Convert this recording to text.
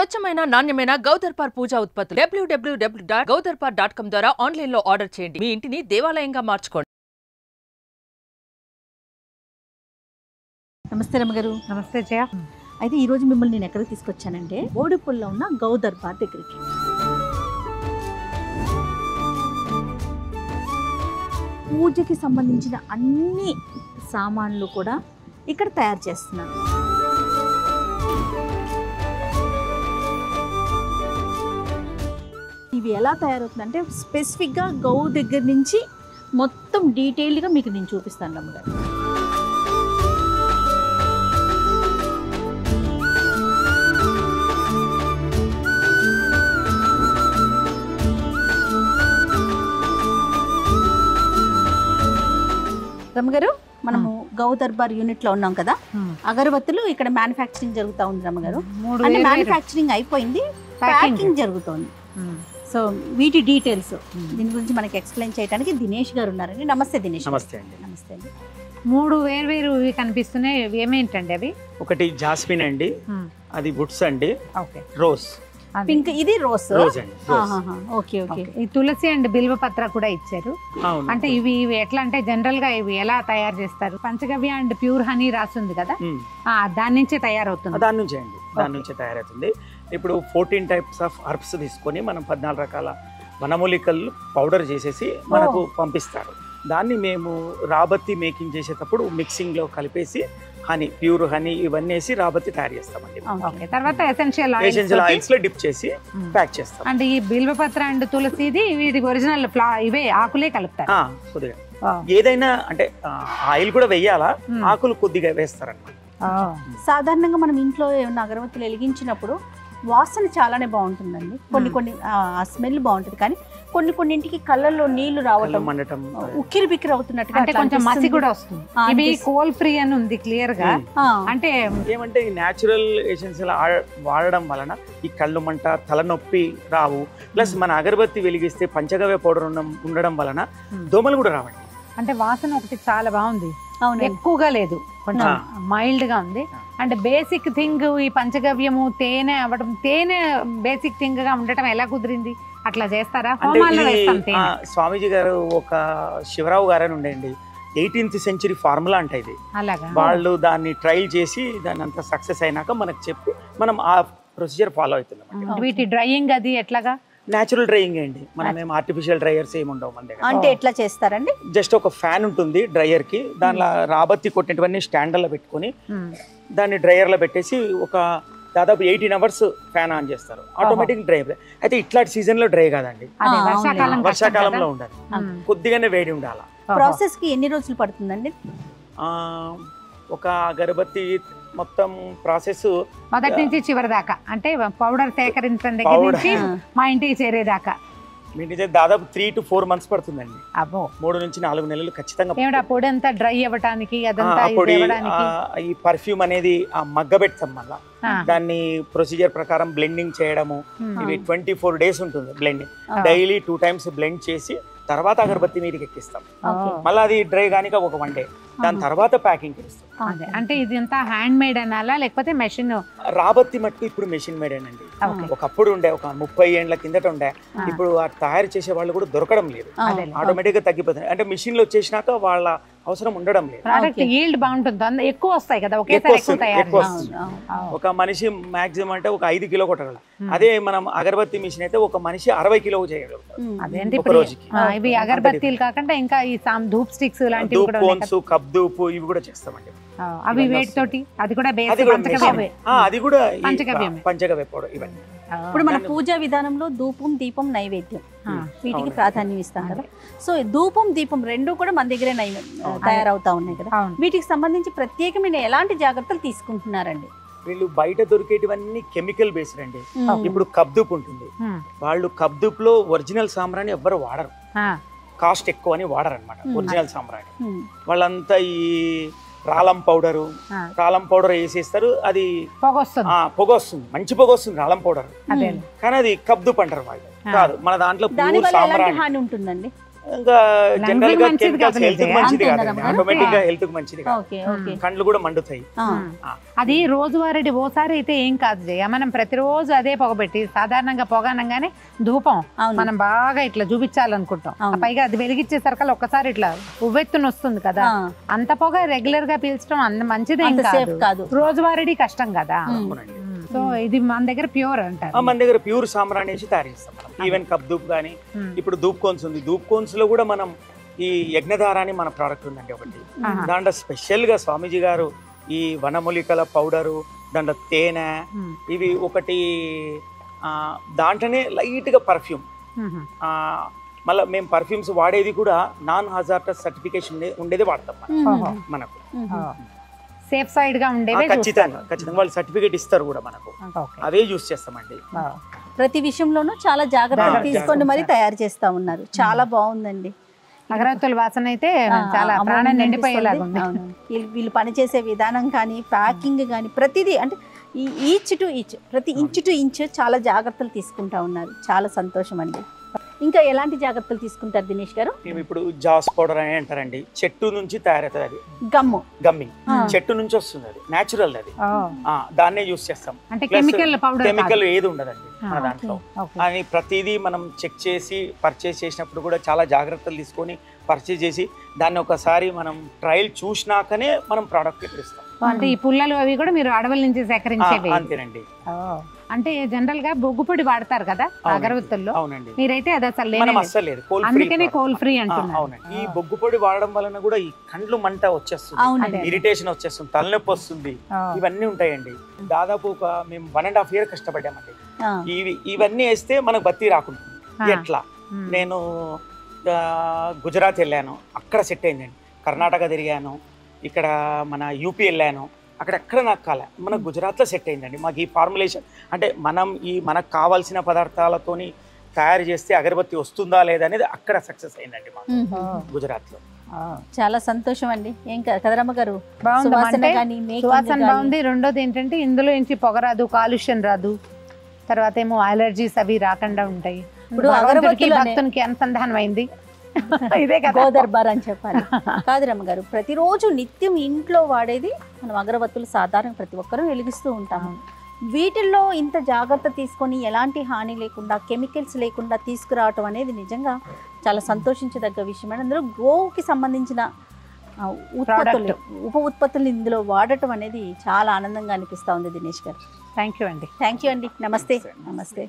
స్వచ్ఛమైన నాణ్యమైన గౌదర్పార్ పూజా ఉత్పత్తులు www.gaudarpar.com ద్వారా ఆన్లైన్ లో ఆర్డర్ చేయండి. మీ ఇంటిని దేవాలయంగా మార్చుకోండి. నమస్తే రమగారు. నమస్తే జయ. అయితే ఈ రోజు మిమ్మల్ని నేను ఎక్కడికి తీసుకొచ్చానంటే బోడిపల్లిలో ఉన్న గౌదర్పార్ దగ్గరికి. పూజకి సంబంధించిన అన్ని సామాన్లు కూడా ఇక్కడ తయారు చేస్తున్నారు. ఇవి ఎలా తయారవుతుందంటే స్పెసిఫిక్గా గౌ దగ్గర నుంచి మొత్తం డీటెయిల్డ్గా మీకు నేను చూపిస్తాను రమ్మగారు. రమ్మగారు, మనము గౌదర్బార్ యూనిట్ లో ఉన్నాం కదా, అగరబత్తులు ఇక్కడ మ్యానుఫ్యాక్చరింగ్ జరుగుతూ ఉంది రమ్మగారు. అంటే మ్యానుఫ్యాక్చరింగ్ అయిపోయింది, ప్యాకింగ్ జరుగుతోంది. సో వీటి డీటెయిల్స్ దీని గురించి మనకి ఎక్స్ప్లెయిన్ చేయడానికి దినేష్ గారు ఉన్నారండి. నమస్తే దినేష్. నమస్తే అండి. నమస్తే అండి. 3 వేరు కనిపిస్తున్నాయి. ఏమేంటండి అవి? ఒకటి జాస్మిన్ అండి, అది వుడ్స్ అండి, ఓకే, రోజ్ పింక్, ఇది రోజ్. రోజ్ అండి. Okay okay. ఈ తులసి అండ్ బిల్వ పత్ర కూడా ఇచ్చారు. అంటే ఇవి ఎట్లా అంటే జనరల్ గా ఇవి ఎలా తయారు చేస్తారు? పంచగవ్య అండ్ ప్యూర్ హనీ రాస్తుంది కదా, దాని నుంచే తయారవుతుంది. దాని నుంచే అండి, దాని నుంచే తయారవుతుంది. ఇప్పుడు 14 టైప్స్ ఆఫ్ హర్బ్స్ తీసుకొని మనం 14 రకాల వనమూలికలు పౌడర్ చేసేసి మనకు పంపిస్తారు. దాన్ని మేము రాబత్తి మేకింగ్ చేసేటప్పుడు మిక్సింగ్ లో కలిపేసి హనీ, ప్యూర్ హనీ ఇవన్నీ వేసి రాబత్తి తయారు చేస్తామండి. తర్వాత ఎసెన్షియల్ ఆయిల్స్ లో డిప్ చేసి ప్యాక్ చేస్తాం. అంటే ఈ బిల్వపత్ర అండ్ తులసిది వీటి ఒరిజినల్ ఇవే ఆకులే కలుపుతారు కొద్దిగా. ఏదైనా అంటే ఆయిల్ కూడా వెయ్యాలా, ఆకులు కొద్దిగా వేస్తారన్నమాట. సాధారణంగా మనం ఇంట్లో ఏమన్నా అగరబత్తులు వెలిగించినప్పుడు వాసన చాలానే బాగుంటుందండి. కొన్ని స్మెల్ బాగుంటుంది, కానీ కొన్నింటికి కళ్ళల్లో నీళ్లు రావటం, ఉక్కిరి బిక్కిరి అవుతున్నట్టుగా, అంటే కొంచెం మసి కూడా వస్తుంది. ఇవి కోల్ ఫ్రీ అని ఉంది క్లియర్ గా. అంటే ఏమంటే ఈ న్యాచురల్ ఎసెన్షియల్ వాడడం వలన ఈ కళ్ళు మంట, తలనొప్పి రావు. ప్లస్ మన అగరబత్తి వెలిగిస్తే పంచగవ్య పౌడర్ ఉండడం వలన దోమలు కూడా రావండి. అంటే వాసన ఒకటి చాలా బాగుంది, ఎక్కువగా లేదు, కొంచెం మైల్డ్ గా ఉంది. అంటే బేసిక్ థింగ్ ఈ పంచగవ్యము తేనె అవ్వడం, తేనె బేసిక్ థింగ్ గా ఉండటం ఎలా కుదిరింది? అట్లా చేస్తారా? స్వామీజీ గారు ఒక శివరావు గారు అని ఉండేయండి, 18th century ఫార్ములా అంటే ఇది. అలాగా వాళ్ళు దాన్ని ట్రయల్ చేసి దాన్ని అంతా సక్సెస్ అయినాక మనకు చెప్పి మనం ఆ ప్రొసీజర్ ఫాలో అవుతున్నాం. వీటి డ్రైయింగ్ అది ఎట్లాగా? న్యాచురల్ డ్రైయింగ్ అండి, మనం ఏం ఆర్టిఫిషియల్ డ్రైయర్స్ ఏమి ఉండవు మన దగ్గర. అంటే ఎట్లా చేస్తారండి? జస్ట్ ఒక ఫ్యాన్ ఉంటుంది డ్రైయర్ కి, దానిలో రాబత్తి కొట్టినవన్నీ స్టాండర్లో పెట్టుకొని దాన్ని డ్రైయర్ లో పెట్టేసి ఒక దాదాపు 18 hours ఫ్యాన్ ఆన్ చేస్తారు, ఆటోమేటిక్ డ్రై. అయితే ఇట్లాంటి సీజన్ లో డ్రై కాదండి, వర్షాకాలంలో ఉండాలి, కొద్దిగానే వేడి ఉండాలి. ప్రాసెస్ కి ఎన్ని రోజులు పడుతుందండి? ఒక అగరబత్తి మొత్తం ప్రాసెస్ మొదటి నుంచి చివరి దాకా, అంటే పౌడర్ సేకరించడం దగ్గర నుంచి మా ఇంటికి చేరేదాకా మీ ఇంటి దాదాపు 3 to 4 months పడుతుందండి. అబ్బో, 3 నుంచి 4 నెలలు ఖచ్చితంగా. ఏమిటా పొడి అంతా డ్రై అవ్వడానికి, ఈ పర్ఫ్యూమ్ అనేది ఆ మగ్గ పెడతాం, మళ్ళా దాన్ని ప్రొసీజర్ ప్రకారం బ్లెండింగ్ చేయడము. ఇవి 24 days ఉంటుంది బ్లెండింగ్. డైలీ 2 times బ్లెండ్ చేసి తర్వాత అగరబత్తి మీదకి ఎక్కిస్తాం. మళ్ళీ అది డ్రై కానిక ఒక 1 day, దాని తర్వాత ప్యాకింగ్ చేస్తాం. అంటే ఇది అంతా హ్యాండ్ మేడ్ అనాలా లేకపోతే మెషిన్? రాబత్తి మట్టుకు ఇప్పుడు మెషిన్ మేడ్ అండి. ఒకప్పుడు ఉండే, ఒక 30 ఏళ్ల కిందట ఉండే. ఇప్పుడు తయారు చేసే వాళ్ళు కూడా దొరకడం లేదు, ఆటోమేటిక్ గా తగ్గిపోతుంది. అంటే మిషన్ లో వచ్చేసినాక వాళ్ళ అవసరం ఉండడం లేదు. ఈల్డ్ బాగుంటుంది, ఎక్కువ వస్తాయి కదా ఒకేసారి, ఎక్కువ వస్తుంది. ఒక మనిషి మాక్సిమం అంటే ఒక 5 కిలో కొట్టగలరు. అదే మనం అగరబత్తి మిషన్ అయితే ఒక మనిషి 60 కిలో చేయగలుగుతారు ఒక రోజుకి. ఇవి అగరబత్తీలు కాకుండా ఇంకా ఈ ధూప్ స్టిక్స్ లాంటివి కూడా, కప్ ధూప్ ఇవి కూడా చేస్తామండి. అవి వేటితోటి? అది కూడా అది కూడా పంచగవ్య పౌడర్ ఇవన్నీ. ఇప్పుడు మన పూజా విధానంలో ధూపం, దీపం, నైవేద్యం వీటికి ప్రాధాన్యం ఇస్తాం కదా. సో ధూపం, దీపం రెండు కూడా మన దగ్గరే తయారవుతా ఉన్నాయి కదా. వీటికి సంబంధించి ప్రత్యేకమైన ఎలాంటి జాగ్రత్తలు తీసుకుంటున్నారండి? వీళ్ళు బయట దొరికేటివన్నీ కెమికల్ బేస్డ్ అండి. ఇప్పుడు కబ్దూప్ ఉంటుంది, వాళ్ళు కబ్దూప్ లో ఒరిజినల్ సాంబ్రాణి ఎవ్వరు వాడరు, కాస్ట్ ఎక్కువ అని వాడరు అనమాట ఒరిజినల్ సాంబ్రాణి. వాళ్ళంతా ఈ రాలం పౌడర్ వేసేస్తారు, అది పొగ వస్తుంది, మంచి పొగ వస్తుంది రాలం పౌడర్, కానీ అది కబ్దూప్ అంటారు వాళ్ళు. కాదు, మన దాంట్లో ఉంటుందండి. ఇంకా జనరల్ గా మంచిది కెమికల్స్ కాదు హెల్త్ కి మంచిది అంతేనా కాదు, రమణ? ఆటోమేటిక్ గా హెల్త్ కి మంచిది కాదు, ఓకే ఓకే కండ్లు కూడా మండుతాయి. అది రోజువారీ ఓసారి అయితే ఏం కాదు జయ, మనం ప్రతిరోజు అదే పొగబెట్టి సాధారణంగా పొగ అనగానే ధూపం అవును. మనం బాగా ఇట్లా చూపించాలనుకుంటాం, అవును. పైగా అది వెలిగించేసరికల్లా ఒక్కసారి ఇట్లా ఉవ్వెత్తున వస్తుంది కదా, అంత పొగ రెగ్యులర్ గా పీల్చడం అంత మంచిదేం అంత సేఫ్ కాదు. రోజువారీ కష్టం కదా. అవునండి. సో ఇది మన దగ్గర ప్యూర్ అంటారు. మన దగ్గర ప్యూర్ సాంబ్రాణి నుంచి తయారు చేస్తాం మనం. ఈవెన్ కప్ ధూప్ కానీ, ఇప్పుడు ధూప్ కోన్స్ ఉంది, ధూప్ కోన్స్ లో కూడా మనం ఈ యజ్ఞధార అని మన ప్రోడక్ట్ ఉందండి ఒకటి. దాంట్లో స్పెషల్ గా స్వామీజీ గారు ఈ వనమూలికల పౌడరు, దాంట్లో తేనె, ఇవి ఒకటి దాంట్లోనే లైట్ గా పర్ఫ్యూమ్, మళ్ళీ మేము పర్ఫ్యూమ్స్ వాడేది కూడా నాన్ హజార్డస్ సర్టిఫికేషన్ ఉండేది వాడతాం మనకు. సేఫ్ సైడ్ గా ఉండేవి ఖచ్చితంగా వాళ్ళు సర్టిఫికేట్ ఇస్తారు కూడా మనకు, అవే యూస్ చేస్తామండి. ప్రతి విషయంలోనూ చాలా జాగ్రత్తలు తీసుకొని మరి తయారు చేస్తా ఉన్నారు. చాలా బాగుందండి. అగరత్తుల వాసన అయితే చాలా ప్రాణం నిండిపోయేలాగా ఉంది. వీళ్ళు పనిచేసే విధానం కానీ, ప్యాకింగ్ కానీ, ప్రతిదీ అంటే ఈచ్ టు ఈచ్, ప్రతి ఇంచ్ టు ఇంచ్ చాలా జాగ్రత్తలు తీసుకుంటా ఉన్నారు. చాలా సంతోషం అండి. ఇంకా ఎలాంటి జాగ్రత్తలు తీసుకుంటారు దినేష్ గారు? మేము ఇప్పుడు జాస్ పౌడర్ అని అంటారండి, చెట్టు నుంచి తయారవుతుంది అది, గమ్ము గమ్మింగ్ చెట్టు నుంచి వస్తుంది, అది నేచురల్, అది దాన్నే యూస్ చేస్తాం. అంటే కెమికల్ పౌడర్, కెమికల్ ఏది ఉండదండి మన దాంట్లో. అని ప్రతిదీ మనం చెక్ చేసి పర్చేస్ చేసినప్పుడు కూడా చాలా జాగ్రత్తలు తీసుకొని పర్చేస్ చేసి దాన్ని ఒకసారి మనం ట్రయల్ చూసినాకనే మనం ప్రోడక్ట్ ఇస్తాం. అంటే ఈ పుల్లలు అవి కూడా మీరు అడవుల నుంచి సేకరించేవి? అంతేనండి. అంటే జనరల్ గా బొగ్గు పొడి వాడతారు కదా అగరవత్తుల్లో, అవునండి. మీరైతే అది అసలు లేదు, అందుకనే కోల్ ఫ్రీ అంటున్నారు. అవునండి. ఈ బొగ్గు పొడి వాడడం వలన కూడా ఈ కండ్లు మంట వచ్చేస్తుంది, ఇరిటేషన్ వచ్చేస్తుంది, తలనొప్పి వస్తుంది, ఇవన్నీ ఉంటాయండి. దాదాపు మేము 1.5 years కష్టపడ్డామండి. ఇవన్నీ వేస్తే మనకు బత్తి రాకుండా. ఎట్లా నేను గుజరాత్ వెళ్ళాను, అక్కడ సెట్ అయిందండి. కర్ణాటక తిరిగాను, ఇక్కడ మన యూపీ వెళ్ళాను, అక్కడెక్కడ నాకు కాలే, మన గుజరాత్లో సెట్ అయిందండి. మాకు ఈ ఫార్ములేషన్ అంటే మనకు కావాల్సిన పదార్థాలతోని తయారు చేస్తే అగరబత్తి వస్తుందా లేదా అనేది అక్కడ సక్సెస్ అయిందండి మాకు గుజరాత్లో. చాలా సంతోషం అండి. ఏం కదరమ్మ గారు, సువాసన బాగుంది. రెండోది ఏంటంటే ఇందులో నుంచి పొగ రాదు, కాలుష్యం రాదు, తర్వాత ఏమో అలర్జీస్ అవి రాకుండా ఉంటాయి. ఇప్పుడు భక్తునికి అనుసంధానం అయింది ఇదే కదా గోదర్బార్ అని చెప్పాలి. కాదురమ్మ గారు, ప్రతిరోజు నిత్యం ఇంట్లో వాడేది మనం అగరబత్తులు సాధారణ ప్రతి ఒక్కరూ వెలిగిస్తూ ఉంటాము. వీటిల్లో ఇంత జాగ్రత్త తీసుకొని ఎలాంటి హాని లేకుండా, కెమికల్స్ లేకుండా తీసుకురావటం అనేది నిజంగా చాలా సంతోషించదగ్గ విషయం. అందులో గోవుకి సంబంధించిన ఉత్పత్తులు, ఉప ఉత్పత్తులు ఇందులో వాడటం అనేది చాలా ఆనందంగా అనిపిస్తూ ఉంది దినేష్ గారు. థ్యాంక్ యూ అండి. థ్యాంక్ యూ అండి. నమస్తే. నమస్తే.